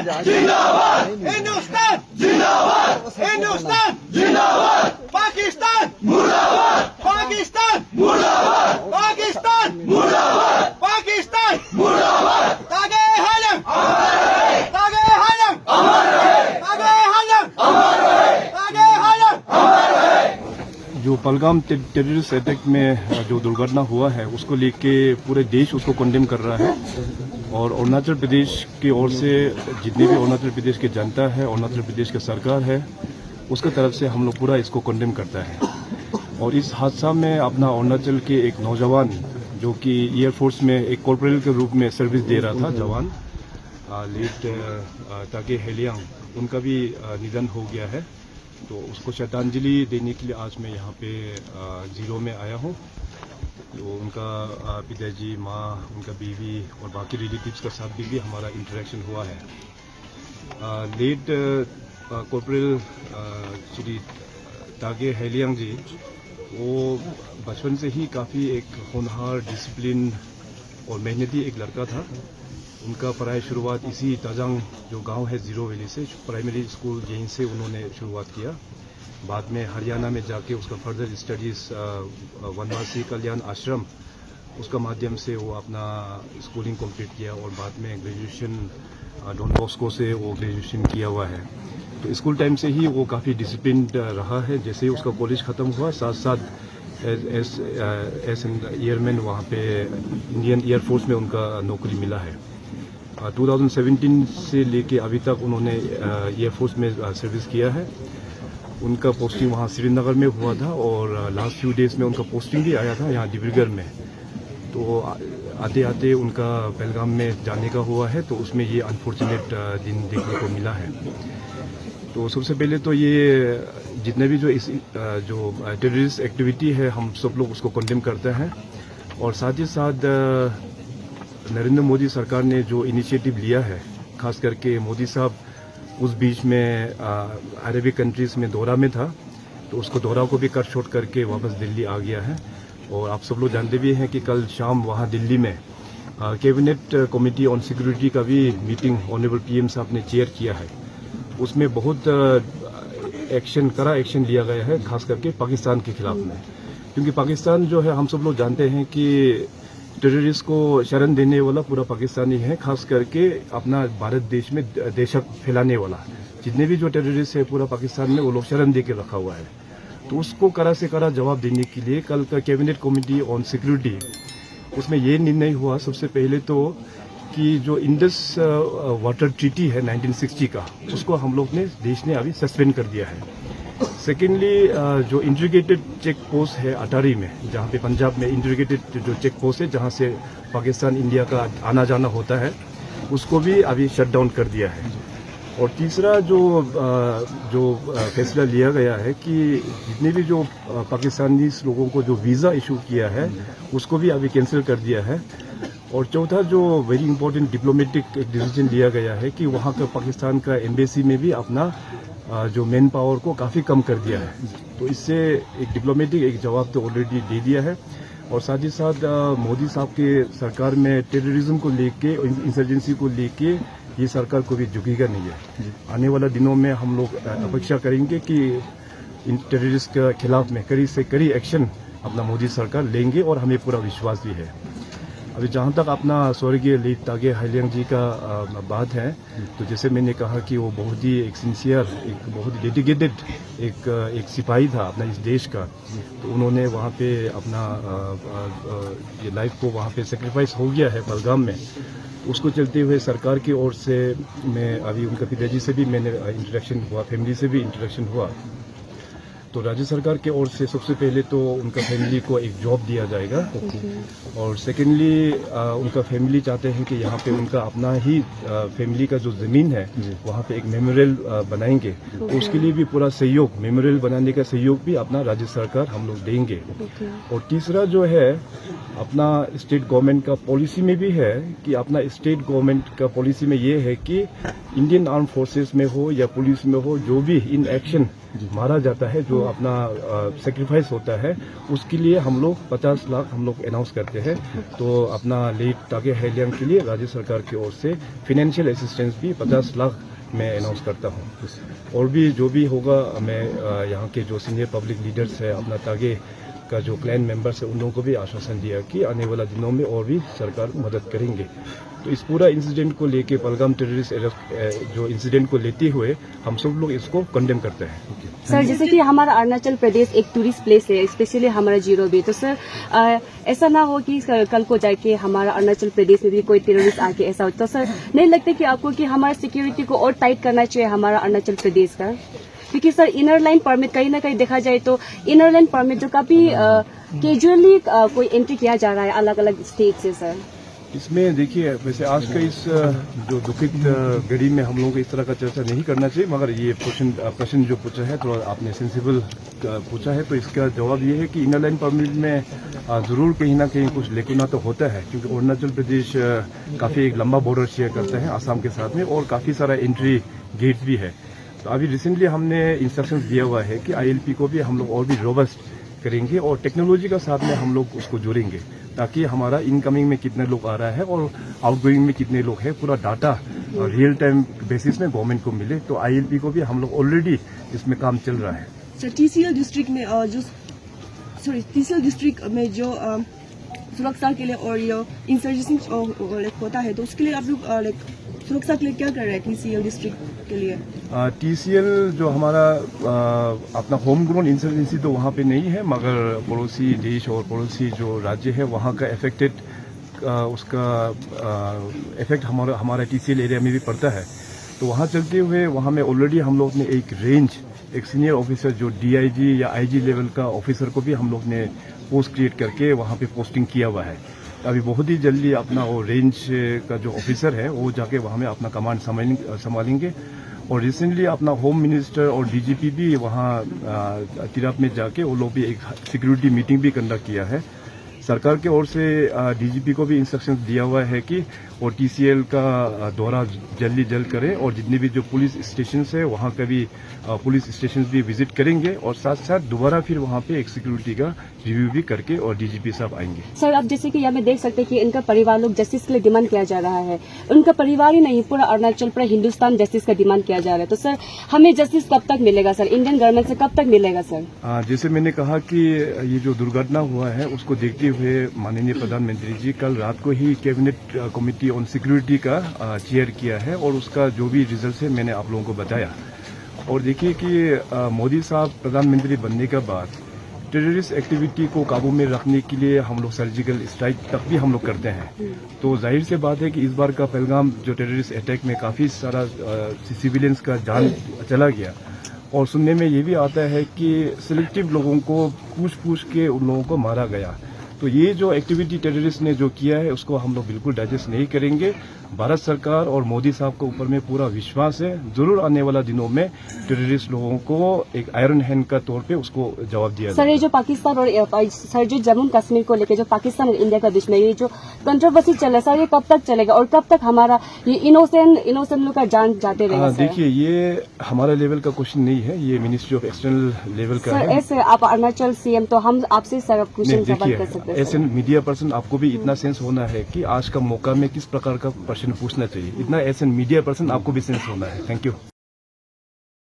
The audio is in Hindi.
जिंदाबाद हिंदुस्तान जिंदाबाद हिंदुस्तान जिंदाबाद पाकिस्तान मुर्दाबाद पाकिस्तान मुर्दाबाद पाकिस्तान मुर्दाबाद पाकिस्तान मुर्दाबाद तागे हालम अमर रहे तागे हालम अमर रहे तागे हालम अमर रहे तागे हालम अमर रहे। जो पहलगाम टेररिस्ट अटैक में जो दुर्घटना हुआ है उसको लेके पूरे देश उसको कंडेम कर रहा है और अरुणाचल प्रदेश की ओर से जितने भी अरुणाचल प्रदेश की जनता है, अरुणाचल प्रदेश की सरकार है, उसकी तरफ से हम लोग पूरा इसको कंडेम करता है। और इस हादसा में अपना अरुणाचल के एक नौजवान जो कि एयरफोर्स में एक कॉर्पोरल के रूप में सर्विस दे रहा था जवान लेट तागे हेलियांग, उनका भी निधन हो गया है। तो उसको श्रद्धांजलि देने के लिए आज मैं यहाँ पे जीरो में आया हूँ। तो उनका पिताजी, माँ, उनका बीवी और बाकी रिलेटिव्स के साथ भी हमारा इंटरेक्शन हुआ है। लेट कॉर्पोरल श्री तागे हेलियांग जी वो बचपन से ही काफ़ी एक होनहार, डिसिप्लिन और मेहनती एक लड़का था। उनका पढ़ाई शुरुआत इसी ताजांग जो गांव है जीरो वैली से, प्राइमरी स्कूल यहीं से उन्होंने शुरुआत किया। बाद में हरियाणा में जाके उसका फर्दर स्टडीज़ वनवासी कल्याण आश्रम उसका माध्यम से वो अपना स्कूलिंग कंप्लीट किया और बाद में ग्रेजुएशन डॉन बॉस्को से वो ग्रेजुएशन किया हुआ है। तो स्कूल टाइम से ही वो काफ़ी डिसिप्लिन रहा है। जैसे ही उसका कॉलेज ख़त्म हुआ, साथ साथ एज एन एयरमैन वहाँ पे इंडियन एयरफोर्स में उनका नौकरी मिला है। 2017 से लेके अभी तक उन्होंने एयरफोर्स में सर्विस किया है। उनका पोस्टिंग वहाँ श्रीनगर में हुआ था और लास्ट फ्यू डेज में उनका पोस्टिंग भी आया था यहाँ डिब्रूगढ़ में। तो आते आते उनका पहलगाम में जाने का हुआ है, तो उसमें ये अनफॉर्चुनेट दिन देखने को मिला है। तो सबसे पहले तो ये जितने भी जो टेररिस्ट एक्टिविटी है हम सब लोग उसको कंडेम करते हैं। और साथ ही साथ नरेंद्र मोदी सरकार ने जो इनिशिएटिव लिया है, खास करके मोदी साहब उस बीच में अरेबिक कंट्रीज़ में दौरा में था, तो उसको दौरा को भी कट शॉर्ट करके वापस दिल्ली आ गया है। और आप सब लोग जानते भी हैं कि कल शाम वहाँ दिल्ली में कैबिनेट कमेटी ऑन सिक्योरिटी का भी मीटिंग ऑनरेबल पीएम साहब ने चेयर किया है। उसमें बहुत कड़ा एक्शन लिया गया है, खास करके पाकिस्तान के खिलाफ में। क्योंकि पाकिस्तान जो है हम सब लोग जानते हैं कि टेररिस्ट को शरण देने वाला पूरा पाकिस्तानी है, खास करके अपना भारत देश में दहशत फैलाने वाला। जितने भी जो टेररिस्ट है पूरा पाकिस्तान में वो लोग शरण दे के रखा हुआ है। तो उसको कड़ा से कड़ा जवाब देने के लिए कल का कैबिनेट कमेटी ऑन सिक्योरिटी उसमें ये निर्णय हुआ सबसे पहले तो कि जो इंडस वाटर ट्रीटी है 1960 का, उसको हम लोग ने देश ने अभी सस्पेंड कर दिया है। सेकेंडली जो इंटीग्रेटेड चेक पोस्ट है अटारी में, जहाँ पे पंजाब में इंटीग्रेटेड जो चेक पोस्ट है जहाँ से पाकिस्तान इंडिया का आना जाना होता है, उसको भी अभी शट डाउन कर दिया है। और तीसरा जो फैसला लिया गया है कि जितने भी जो पाकिस्तानी लोगों को जो वीज़ा इशू किया है उसको भी अभी कैंसिल कर दिया है। और चौथा जो वेरी इंपॉर्टेंट डिप्लोमेटिक एक डिसीजन लिया गया है कि वहाँ का पाकिस्तान का एम्बेसी में भी अपना जो मैन पावर को काफ़ी कम कर दिया है। तो इससे एक डिप्लोमेटिक एक जवाब तो ऑलरेडी दे दिया है। और साथ ही साथ मोदी साहब के सरकार में टेररिज्म को लेके, इंसर्जेंसी को लेके ये सरकार को भी झुकेगा नहीं है। आने वाला दिनों में हम लोग अपेक्षा करेंगे कि इन टेररिस्ट के खिलाफ में कड़ी से कड़ी एक्शन अपना मोदी सरकार लेंगे और हमें पूरा विश्वास भी है। अभी जहाँ तक अपना स्वर्गीय लेट तागे हेलियांग जी का बात है, तो जैसे मैंने कहा कि वो बहुत ही एक सिंसियर, एक बहुत ही डेडिकेटेड एक सिपाही था अपना इस देश का। तो उन्होंने वहाँ पे अपना ये लाइफ को वहाँ पे सेक्रीफाइस हो गया है पहलगाम में। उसको चलते हुए सरकार की ओर से मैं अभी उनका पिताजी से भी मैंने इंटरेक्शन हुआ, फैमिली से भी इंटरेक्शन हुआ। तो राज्य सरकार की ओर से सबसे पहले तो उनका फैमिली को एक जॉब दिया जाएगा। और सेकेंडली उनका फैमिली चाहते हैं कि यहाँ पे उनका अपना ही फैमिली का जो ज़मीन है वहाँ पे एक मेमोरियल बनाएंगे। तो उसके लिए भी पूरा सहयोग, मेमोरियल बनाने का सहयोग भी अपना राज्य सरकार हम लोग देंगे। और तीसरा जो है अपना स्टेट गवर्नमेंट का पॉलिसी में भी है कि अपना स्टेट गवर्नमेंट का पॉलिसी में ये है कि इंडियन आर्म फोर्सेस में हो या पुलिस में हो, जो भी इन एक्शन मारा जाता है, जो अपना सेक्रीफाइस होता है, उसके लिए हम लोग 50 लाख हम लोग अनाउंस करते हैं। तो अपना लेट तागे हेलियंग के लिए राज्य सरकार की ओर से फाइनेंशियल असिस्टेंस भी 50 लाख मैं अनाउंस करता हूँ। और भी जो भी होगा, मैं यहाँ के जो सीनियर पब्लिक लीडर्स है, अपना तागे का जो क्लैन मेंबर्स है, उन लोगों को भी आश्वासन दिया कि आने वाला दिनों में और भी सरकार मदद करेंगे। तो इस पूरा इंसिडेंट को लेके, पहलगाम टेररिस्ट जो इंसिडेंट को लेते हुए हम सब लोग इसको कंडेम करते हैं। सर, जैसे कि हमारा अरुणाचल प्रदेश एक टूरिस्ट प्लेस है, स्पेशली हमारा जीरो भी, तो सर ऐसा ना हो कि कल को जाके हमारा अरुणाचल प्रदेश में भी कोई टेररिस्ट आके ऐसा हो, तो सर नहीं लगता कि आपको कि हमारा सिक्योरिटी को और टाइट करना चाहिए हमारा अरुणाचल प्रदेश का? क्योंकि सर इनर लाइन परमिट कहीं ना कहीं देखा जाए तो इनर लाइन परमिट जो काफी कैजुअली कोई एंट्री किया जा रहा है अलग अलग स्टेट से सर। इसमें देखिए, वैसे आज का इस जो दुखित घड़ी में हम लोगों को इस तरह का चर्चा नहीं करना चाहिए, मगर ये प्रश्न जो पूछा है, थोड़ा आपने सेंसिबल पूछा है, तो इसका जवाब ये है कि इनर लाइन परमिट में जरूर कहीं ना कहीं कुछ लेकुना तो होता है, क्योंकि अरुणाचल प्रदेश काफी एक लंबा बॉर्डर शेयर करता है आसाम के साथ में, और काफी सारा एंट्री गेट भी है। तो अभी रिसेंटली हमने इंस्ट्रक्शंस दिया हुआ है कि ILP को भी हम लोग और भी रोबस्ट करेंगे और टेक्नोलॉजी का साथ में हम लोग उसको जोड़ेंगे, ताकि हमारा इनकमिंग में कितने लोग आ रहा है और आउटगोइंग में कितने लोग हैं, पूरा डाटा रियल टाइम बेसिस में गवर्नमेंट को मिले। तो ILP को भी हम लोग ऑलरेडी इसमें काम चल रहा है। सर, TCL डिस्ट्रिक्ट में जो सुरक्षा के लिए और ये इंसर्जेंसी होता है, तो उसके लिए आप लोग सुरक्षा के लिए क्या कर रहे हैं TCL डिस्ट्रिक्ट के लिए? TCL जो हमारा अपना होम ग्रोन इंसर्जेंसी तो वहाँ पे नहीं है, मगर पड़ोसी देश और पड़ोसी जो राज्य है वहाँ का उसका इफेक्ट हमारा TCL एरिया में भी पड़ता है। तो वहाँ चलते हुए वहाँ में ऑलरेडी हम लोग ने एक सीनियर ऑफिसर जो DIG या IG लेवल का ऑफिसर को भी हम लोग ने पोस्ट क्रिएट करके वहाँ पे पोस्टिंग किया हुआ है। अभी बहुत ही जल्दी अपना वो रेंज का जो ऑफिसर है वो जाके वहाँ में अपना कमांड संभालेंगे। और रिसेंटली अपना होम मिनिस्टर और DGP भी वहाँ तिराप में जाके वो लोग भी एक सिक्योरिटी मीटिंग भी कंडक्ट किया है। सरकार की ओर से DGP को भी इंस्ट्रक्शन दिया हुआ है कि वो TCL का दौरा जल्द करें, और जितने भी जो पुलिस स्टेशन है वहाँ का भी पुलिस स्टेशन भी विजिट करेंगे, और साथ साथ दोबारा फिर वहाँ पे एक सिक्योरिटी का रिव्यू भी करके और DGP साहब आएंगे। सर, अब जैसे कि यहाँ में देख सकते हैं कि इनका परिवार लोग जस्टिस के लिए डिमांड किया जा रहा है। उनका परिवार ही नहीं, पूरा अरुणाचल, पूरा हिंदुस्तान जस्टिस का डिमांड किया जा रहा है। तो सर हमें जस्टिस कब तक मिलेगा सर? इंडियन गवर्नमेंट से कब तक मिलेगा सर? जैसे मैंने कहा कि ये जो दुर्घटना हुआ है उसको देखते हुए माननीय प्रधानमंत्री जी कल रात को ही कैबिनेट कमेटी ऑन सिक्योरिटी का चेयर किया है, और उसका जो भी रिजल्ट है मैंने आप लोगों को बताया। और देखिए कि मोदी साहब प्रधानमंत्री बनने के बाद टेररिस्ट एक्टिविटी को काबू में रखने के लिए हम लोग सर्जिकल स्ट्राइक तक भी हम लोग करते हैं। तो जाहिर सी बात है कि इस बार का पहलगाम जो टेररिस्ट अटैक में काफ़ी सारा सिविलियंस का जान चला गया, और सुनने में ये भी आता है कि सिलेक्टिव लोगों को पूछ के उन लोगों को मारा गया। तो ये जो एक्टिविटी टेररिस्ट ने जो किया है उसको हम लोग बिल्कुल डाइजेस्ट नहीं करेंगे। भारत सरकार और मोदी साहब के ऊपर में पूरा विश्वास है, जरूर आने वाला दिनों में टेररिस्ट लोगों को एक आयरन हैंड का तौर पे उसको जवाब दिया सर, ये जो पाकिस्तान और सर जो जम्मू कश्मीर को लेकर जो पाकिस्तान और इंडिया का बीच में ये जो कंट्रोवर्सी चल रहा है सर, ये कब तक चलेगा और कब तक हमारा ये इनोसेंट लोग का जान जाते रहेगा? देखिए, ये हमारा लेवल का क्वेश्चन नहीं है, ये मिनिस्ट्री ऑफ एक्सटर्नल लेवल का है। ऐसे आप अरुणाचल CM, तो हम आपसे सर क्वेश्चन सवाल कर सकते हैं। एज एन मीडिया पर्सन आपको भी इतना सेंस होना है कि आज का मौका में किस प्रकार का प्रश्न पूछना चाहिए, इतना एज एन मीडिया पर्सन आपको भी सेंस होना है। Thank you.